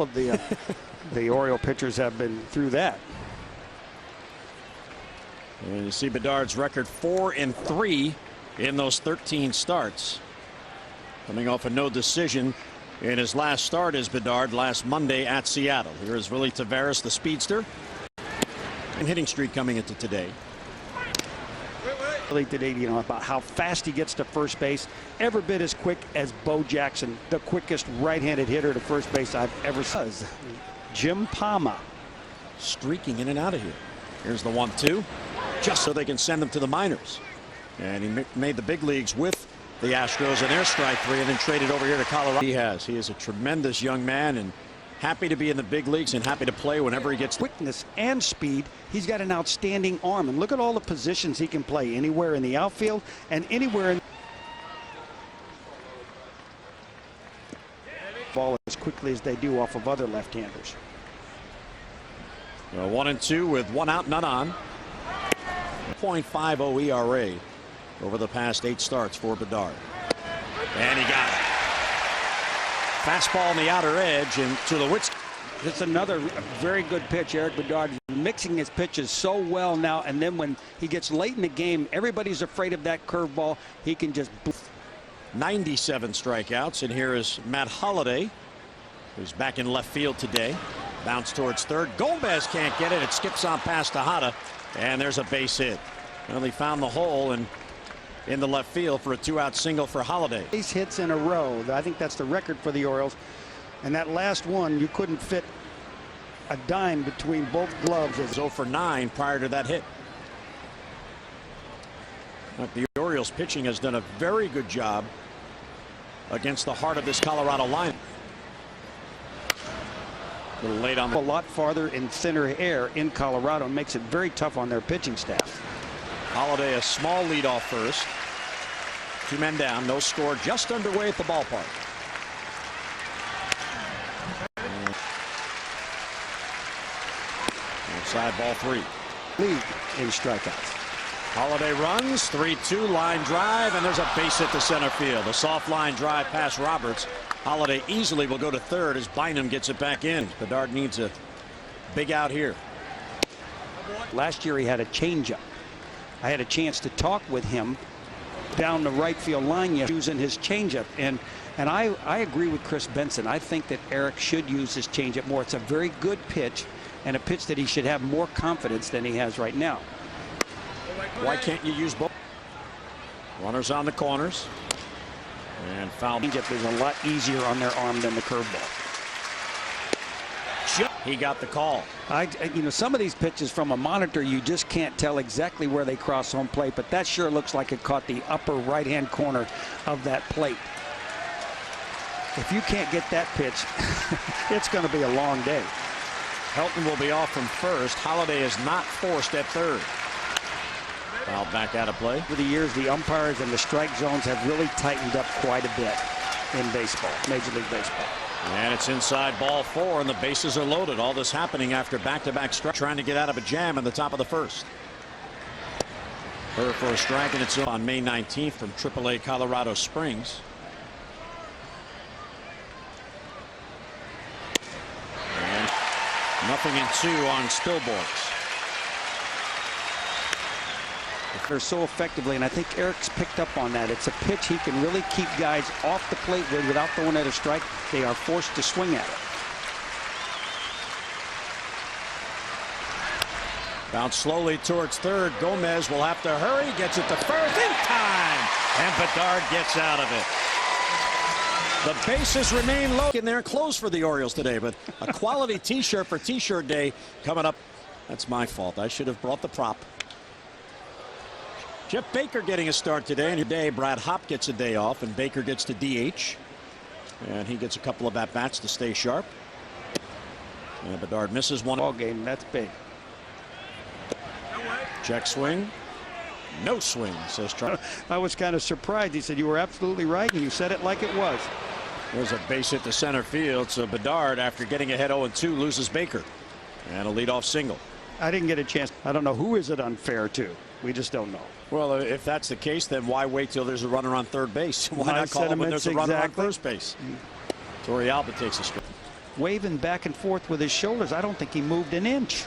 of the Oriole pitchers have been through that. And you see Bedard's record 4-3 in those 13 starts. Coming off a no decision in his last start as Bedard last Monday at Seattle. Here is Willy Taveras, the speedster. And hitting streak coming into today. Today, you know, about how fast he gets to first base. Every bit as quick as Bo Jackson, the quickest right-handed hitter to first base I've ever seen. Jim Palma streaking in and out of here. Here's the 1-2, just so they can send him to the minors. And he made the big leagues with the Astros in their strike three and then traded over here to Colorado. He is a tremendous young man and happy to be in the big leagues and happy to play whenever he gets quickness and speed. He's got an outstanding arm, and look at all the positions he can play anywhere in the outfield and anywhere in ball as quickly as they do off of other left-handers. 1-2 with 1 out, none on. 0.50 ERA over the past 8 starts for Bedard. And he got it. Fastball on the outer edge and to the Wits. It's another very good pitch. Erik Bedard mixing his pitches so well now, and then when he gets late in the game, everybody's afraid of that curveball. He can just 97 strikeouts, and here is Matt Holliday, who's back in left field today. Bounce towards third. Gomez can't get it. It skips on past Tejada, and there's a base hit. Well, he found the hole and in the left field for a 2-out single for Holliday. Base hits in a row. I think that's the record for the Orioles. And that last one, you couldn't fit a dime between both gloves. 0 for 9 prior to that hit. But the Orioles pitching has done a very good job against the heart of this Colorado line. A little late on a lot farther in center air in Colorado, makes it very tough on their pitching staff. Holliday a small lead off first. 2 men down, no score, just underway at the ballpark. Outside ball 3. Lead in strikeouts. Holliday runs 3-2 line drive, and there's a base hit to center field. A soft line drive past Roberts. Holliday easily will go to third as Bynum gets it back in. Bedard needs a big out here. Last year he had a changeup. I had a chance to talk with him down the right field line using his changeup, and I agree with Chris Benson. I think that Erik should use his changeup more. It's a very good pitch and a pitch that he should have more confidence than he has right now. Why can't you use both? Runners on the corners and foul. Changeup is a lot easier on their arm than the curveball. He got the call. You know, some of these pitches from a monitor, you just can't tell exactly where they cross home plate, but that sure looks like it caught the upper right-hand corner of that plate. If you can't get that pitch, it's going to be a long day. Helton will be off from first. Holliday is not forced at third. Fouled back out of play. Over the years, the umpires and the strike zones have really tightened up quite a bit in baseball, Major League Baseball. And it's inside ball 4, and the bases are loaded. All this happening after back-to-back strikes, trying to get out of a jam in the top of the first. Her for a strike, and it's on May 19th from AAA Colorado Springs. And 0-2 on Stillborgs. They're so effectively, and I think Erik's picked up on that. It's a pitch he can really keep guys off the plate with without throwing at a strike. They are forced to swing at it. Bounce slowly towards third. Gomez will have to hurry. Gets it to first in time. And Bedard gets out of it. The bases remain low in there. Closed for the Orioles today, but a quality T-shirt for T-shirt day coming up. That's my fault. I should have brought the prop. Jeff Baker getting a start today, and today Brad Hopp gets a day off, and Baker gets to DH, and he gets a couple of at-bats to stay sharp. And Bedard misses one. Ball game, that's big. Check swing. No swing, says Charlie. I was kind of surprised. He said you were absolutely right, and you said it like it was. There's a base hit to center field, so Bedard, after getting ahead 0-2, loses Baker. And a leadoff single. I didn't get a chance. I don't know who is it unfair to. We just don't know. Well, if that's the case, then why wait till there's a runner on third base? Why not call him when there's a runner on first base? Torrealba takes a strike. waving back and forth with his shoulders. I don't think he moved an inch.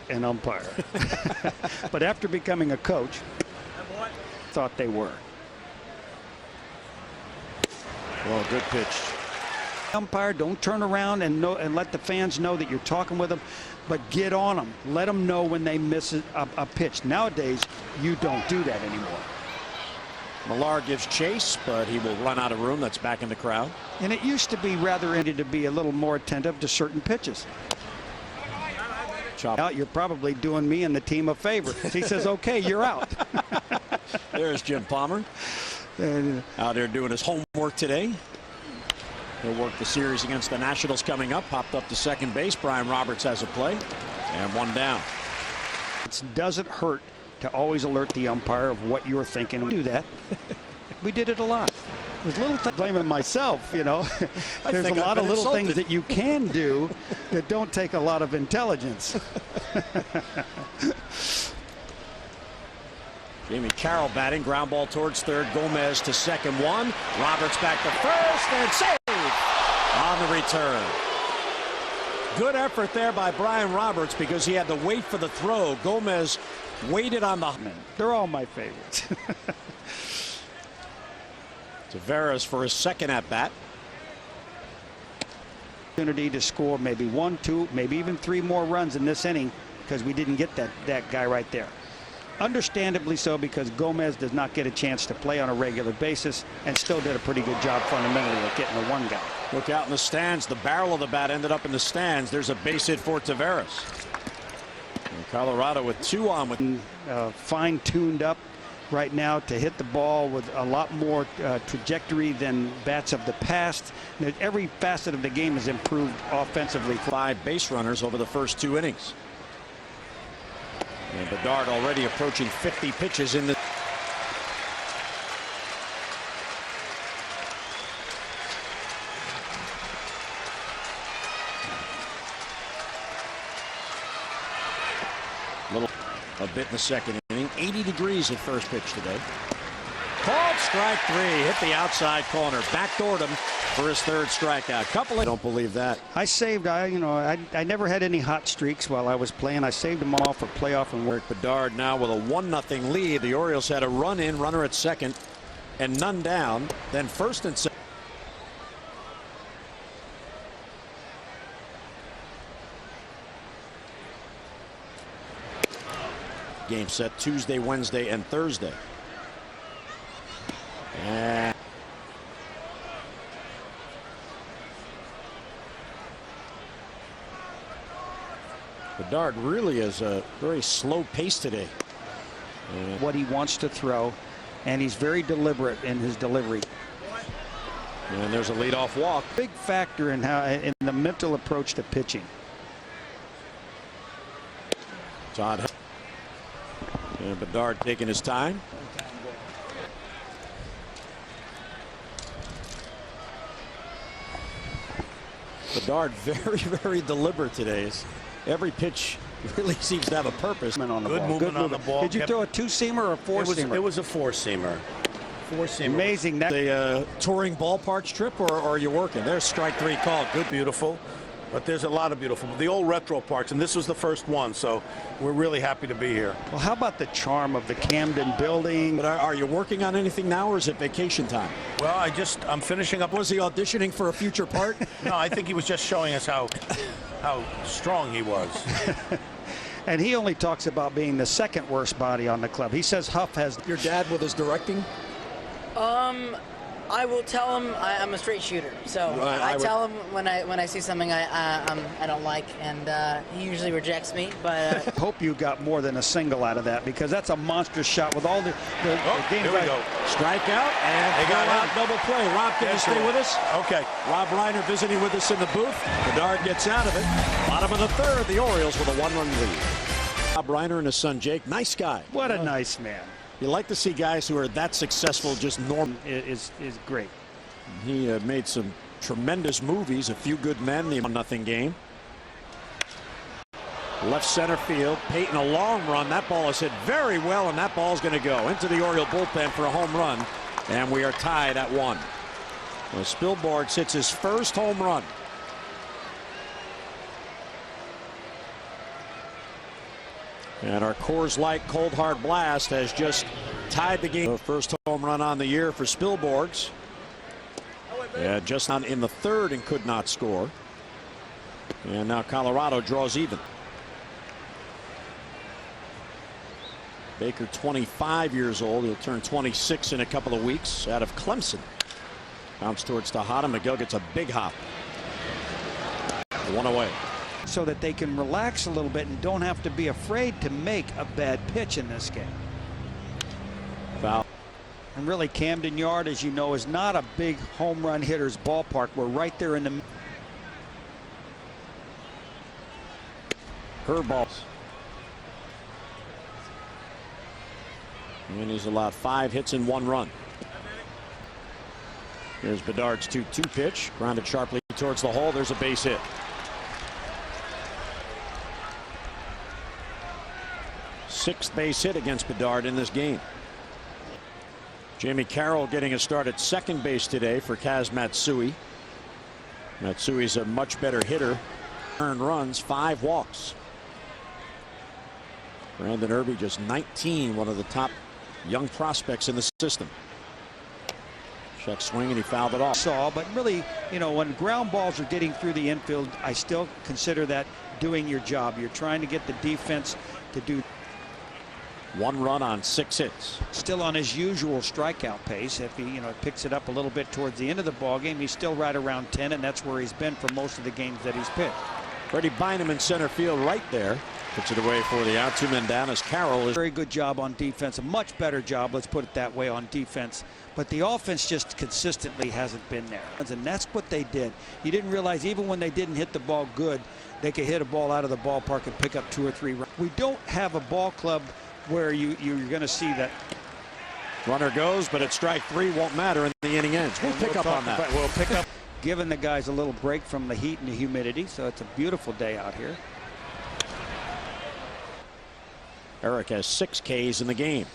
An umpire. But after becoming a coach, thought they were. Well, good pitch. Umpire, don't turn around and let the fans know that you're talking with them, but get on them. Let them know when they miss a pitch. Nowadays, you don't do that anymore. Millar gives chase, but he will run out of room. That's back in the crowd. And it used to be rather interesting to be a little more attentive to certain pitches. Chop. Now you're probably doing me and the team a favor. He says, okay, you're out. There's Jim Palmer. Out there doing his homework today. He'll work the series against the Nationals coming up. Popped up to second base. Brian Roberts has a play. And one down. It doesn't hurt to always alert the umpire of what you're thinking. We do that. We did it a lot. There's little things, blaming myself, you know. There's a lot of little things that you can do that don't take a lot of intelligence. Jamie Carroll batting. Ground ball towards third. Gomez to second. One. Roberts back to first and save on the return. Good effort there by Brian Roberts because he had to wait for the throw. Gomez waited on the. They're all my favorites. Taveras for his second at bat. Opportunity to score maybe 1, 2, maybe even 3 more runs in this inning because we didn't get that guy right there. Understandably so, because Gomez does not get a chance to play on a regular basis and still did a pretty good job fundamentally at getting the one guy. Look out in the stands. The barrel of the bat ended up in the stands. There's a base hit for Taveras. And Colorado with 2 on with fine-tuned up right now to hit the ball with a lot more trajectory than bats of the past. Every facet of the game has improved offensively. 5 base runners over the first 2 innings. And Bedard already approaching 50 pitches in the. A bit in the second inning. 80 degrees at first pitch today. Called strike 3. Hit the outside corner. Backdoored him for his 3rd strikeout. I don't believe that. I saved. I never had any hot streaks while I was playing. I saved them all for playoff and work. Bedard now with a 1-0 lead. The Orioles had a run in, runner at second, and none down. Then first and second. Game set Tuesday, Wednesday, and Thursday. And Bedard really is a very slow pace today. What he wants to throw, and he's very deliberate in his delivery. And there's a leadoff walk. Big factor in the mental approach to pitching. Todd. And Bedard taking his time. Bedard very, very deliberate today. Every pitch really seems to have a purpose. Good movement on the ball. Did you throw a 2-seamer or a 4-seamer? It was a 4-seamer. 4-seamer. Amazing. A touring ballparks trip, or are you working? There's strike 3 called. Good. Beautiful. But there's a lot of beautiful. The old retro parks, and this was the first one, so we're really happy to be here. Well, how about the charm of the Camden building? But are you working on anything now, or is it vacation time? Well, I'm finishing up. Was he auditioning for a future part? No, I think he was just showing us how strong he was. And he only talks about being the 2nd worst body on the club. He says Huff has. Your dad with his directing? I will tell him I'm a straight shooter, so I tell him when I see something I don't like, and he usually rejects me. But I hope you got more than a single out of that, because that's a monstrous shot with all the game. Here we go. Strikeout, and they got out. Double play. Rob, can you stay with us? Okay. Rob Reiner visiting with us in the booth. Bedard gets out of it. Bottom of the 3rd, the Orioles with a 1-run lead. Rob Reiner and his son Jake, nice guy. What a nice man. You like to see guys who are that successful just normal. Is great. He made some tremendous movies. A Few Good Men, the 1-0 game. Left center field. Peyton, a long run. That ball is hit very well, and that ball is going to go into the Oriole bullpen for a home run. And we are tied at 1. Well, Spielborg hits his first home run. And our Coors Light Cold Hard Blast has just tied the game. The first home run on the year for Spielborgs. Yeah, just on in the third and could not score. And now Colorado draws even. Baker, 25 years old. He'll turn 26 in a couple of weeks, out of Clemson. Bounce towards Tejada. Miguel gets a big hop. One away. So that they can relax a little bit and don't have to be afraid to make a bad pitch in this game. Foul. And really, Camden Yard, as you know, is not a big home run hitter's ballpark. We're right there in the curveballs. And he's allowed 5 hits and 1 run. Here's Bedard's 2-2 pitch. Grounded sharply towards the hole. There's a base hit. Sixth base hit against Bedard in this game. Jamie Carroll getting a start at second base today for Kaz Matsui. Matsui's a much better hitter. Earned runs, 5 walks. Brandon Irby just 19, one of the top young prospects in the system. Check swing and he fouled it off. But really, you know, when ground balls are getting through the infield, I still consider that doing your job. You're trying to get the defense to do. 1 run on 6 hits. Still on his usual strikeout pace. If he, picks it up a little bit towards the end of the ball game, he's still right around 10, and that's where he's been for most of the games that he's pitched. Freddie Bynum in center field right there. Puts it away for the out. 2 men down as Carroll is. Very good job on defense. A much better job, let's put it that way, on defense. But the offense just consistently hasn't been there. And that's what they did. You didn't realize even when they didn't hit the ball good, they could hit a ball out of the ballpark and pick up 2 or 3 runs. We don't have a ball club where you're going to see that. Runner goes, but at strike 3 won't matter, and the inning ends. We'll pick up on that. We'll pick up. Giving the guys a little break from the heat and the humidity, so it's a beautiful day out here. Erik has 6 Ks in the game.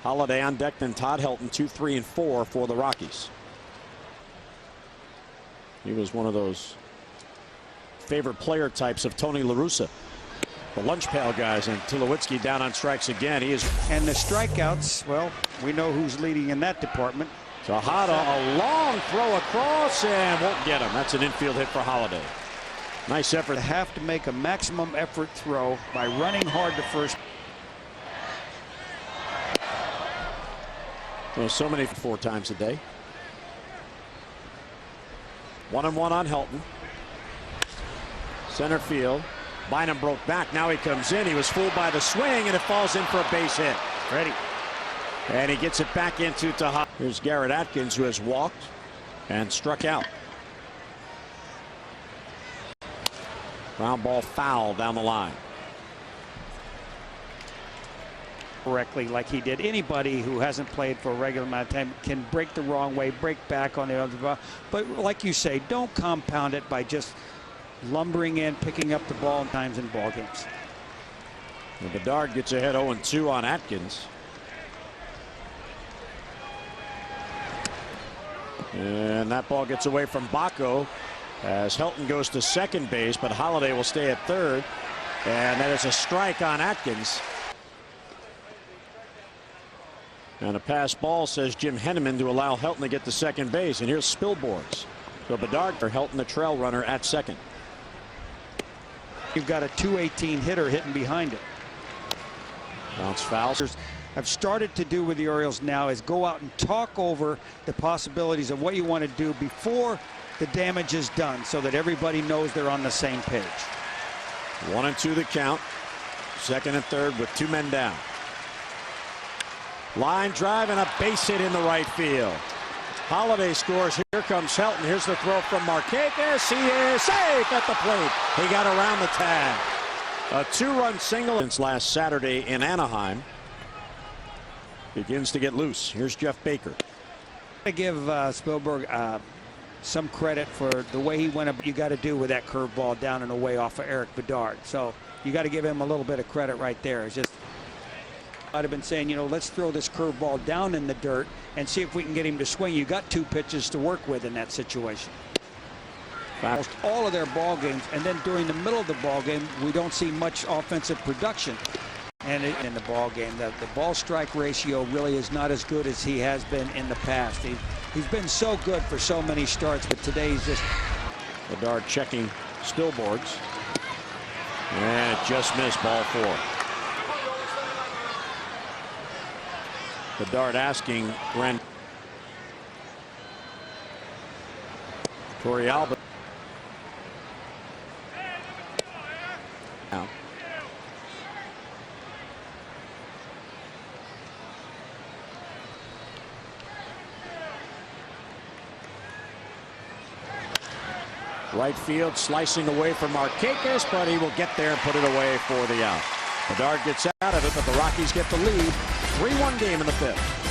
Holiday on deck, then Todd Helton 2, 3, and 4 for the Rockies. He was one of those favorite player types of Tony La Russa. The lunch pail guys, and Tulowitzki down on strikes again. He is. And the strikeouts, well, we know who's leading in that department. Tejada, a long throw across and won't get him. That's an infield hit for Holiday. Nice effort. They have to make a maximum effort throw by running hard to first. Well, so many 4 times a day. 1-1 on Helton. Center field. Bynum broke back. Now he comes in. He was fooled by the swing, and it falls in for a base hit. Ready. And he gets it back into Tejada. Here's Garrett Atkins, who has walked and struck out. Ground ball foul down the line. Correctly, like he did. Anybody who hasn't played for a regular amount of time can break the wrong way, break back on the other ball. But like you say, don't compound it by just lumbering in, picking up the ball in times in ball games. And Bedard gets ahead 0-2 on Atkins. And that ball gets away from Baco as Helton goes to second base, but Holiday will stay at third. And that is a strike on Atkins. And a pass ball, says Jim Henneman, to allow Helton to get to second base. And here's Spielborgs. So Bedard for Helton, the trail runner, at second. You've got a 218 hitter hitting behind it. Bounce foul. I've started to do with the Orioles now is go out and talk over the possibilities of what you want to do before the damage is done, so that everybody knows they're on the same page. 1-2 the count. Second and third with 2 men down. Line drive and a base hit in the right field. Holiday scores. Here comes Helton. Here's the throw from Marquez. He is safe at the plate. He got around the tag. A 2-run single since last Saturday in Anaheim. Begins to get loose. Here's Jeff Baker. I give Spielberg some credit for the way he went up. You got to do with that curveball down and away off of Erik Bedard. So you got to give him a little bit of credit right there. It's just I'd have been saying, you know, let's throw this curveball down in the dirt and see if we can get him to swing. You got 2 pitches to work with in that situation. Almost all of their ball games, and then during the middle of the ball game, we don't see much offensive production. And in the ball game, the ball strike ratio really is not as good as he has been in the past. He's been so good for so many starts, but today he's just. Bedard checking Stillboards, and it just missed, ball 4. Bedard asking Ren. Torrealba. Now. Right field slicing away from Markakis, but he will get there and put it away for the out. Bedard gets out of it, but the Rockies get the lead. 3-1 game in the 5th.